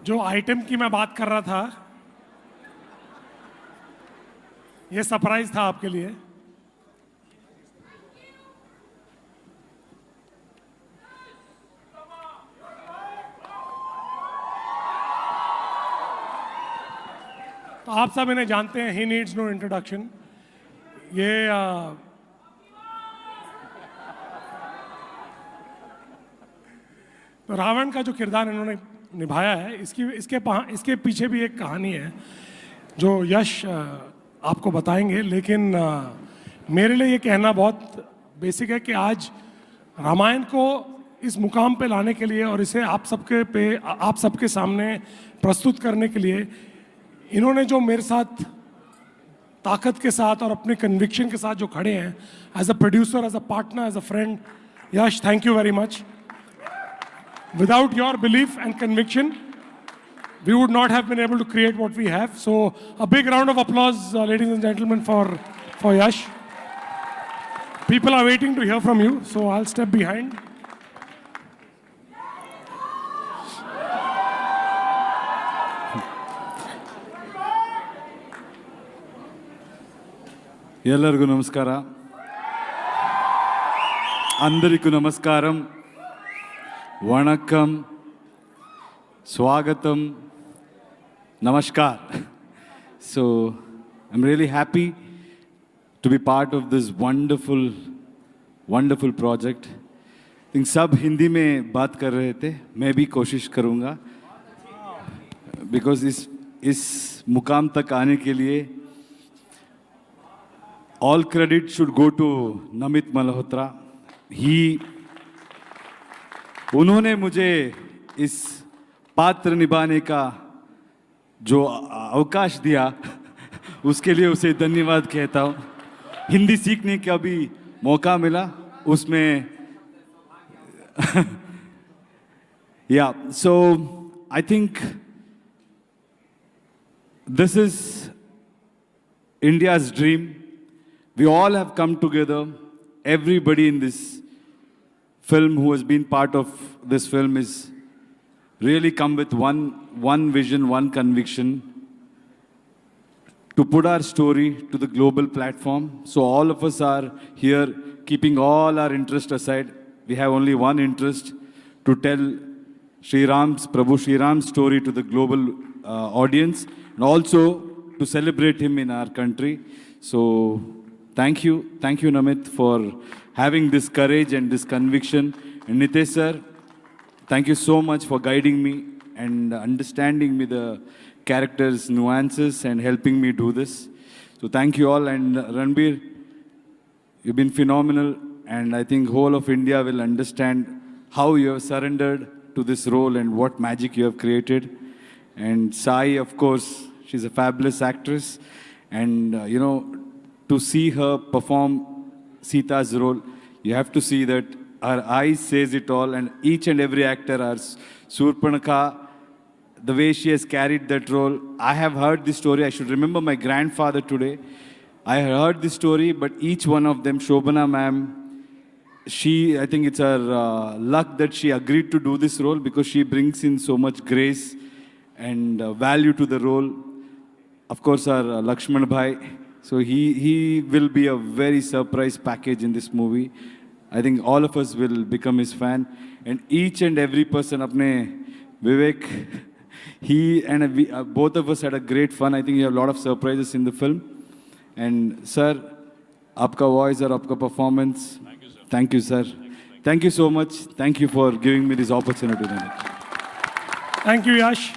जो आइटम की मैं बात कर रहा था, ये सरप्राइज था आपके लिए। तो आप सब इन्हें जानते हैं, ही नीड्स नो इंट्रोडक्शन। ये तो रावण का जो किरदार इन्होंने निभाया है, इसके पीछे भी एक कहानी है जो यश आपको बताएंगे। लेकिन मेरे लिए ये कहना बहुत बेसिक है कि आज रामायण को इस मुकाम पे लाने के लिए और इसे आप सबके सामने प्रस्तुत करने के लिए इन्होंने जो मेरे साथ ताकत के साथ और अपने कन्विक्शन के साथ जो खड़े हैं, as a producer, as a partner, as a friend, Yash, thank you very much. Without your belief and conviction, we would not have been able to create what we have. So a big round of applause, ladies and gentlemen, for Yash. People are waiting to hear from you, so I'll step behind. ಎಲ್ಲರಿಗೂ ನಮಸ್ಕಾರ. అందరికీ నమస్కారం. Vanakkam, Swagatam, Namaskar. So, I'm really happy to be part of this wonderful, wonderful project. I think सब हिंदी में बात कर रहे थे, मैं भी कोशिश करूँगा, because इस मुकाम तक आने के लिए all credit should go to Namit Malhotra. उन्होंने मुझे इस पात्र निभाने का जो अवकाश दिया, उसके लिए उसे धन्यवाद कहता हूँ. हिंदी सीखने का भी मौका मिला उसमें. Yeah, so I think this is India's dream. We all have come together. Everybody in this film who has been part of this film is really come with one vision, one conviction to put our story to the global platform. So all of us are here keeping all our interest aside. We have only one interest, to tell Prabhu Sri Ram's story to the global audience, and also to celebrate him in our country. So thank you Namit for having this courage and this conviction. And Nitesh sir, thank you so much for guiding me and understanding me the characters' nuances and helping me do this. So thank you all. And Ranbir, you've been phenomenal, and I think whole of India will understand how you have surrendered to this role and what magic you have created. And Sai, of course, she's a fabulous actress, and to see her perform Sita's role, you have to see that her eyes says it all, and each and every actor, our Surpanakha, the way she has carried that role. I have heard this story. I should remember my grandfather today. I heard this story, but each one of them, Shobana ma'am, I think it's her luck that she agreed to do this role, because she brings in so much grace and value to the role. Of course, our Lakshman Bhai. So he will be a very surprise package in this movie. I think all of us will become his fan. And each and every person, apne Vivek, he and both of us had a great fun. I think you have a lot of surprises in the film. And sir, aapka voice or aapka performance. Thank you, sir. Thank you so much. Thank you for giving me this opportunity. Thank you, Yash.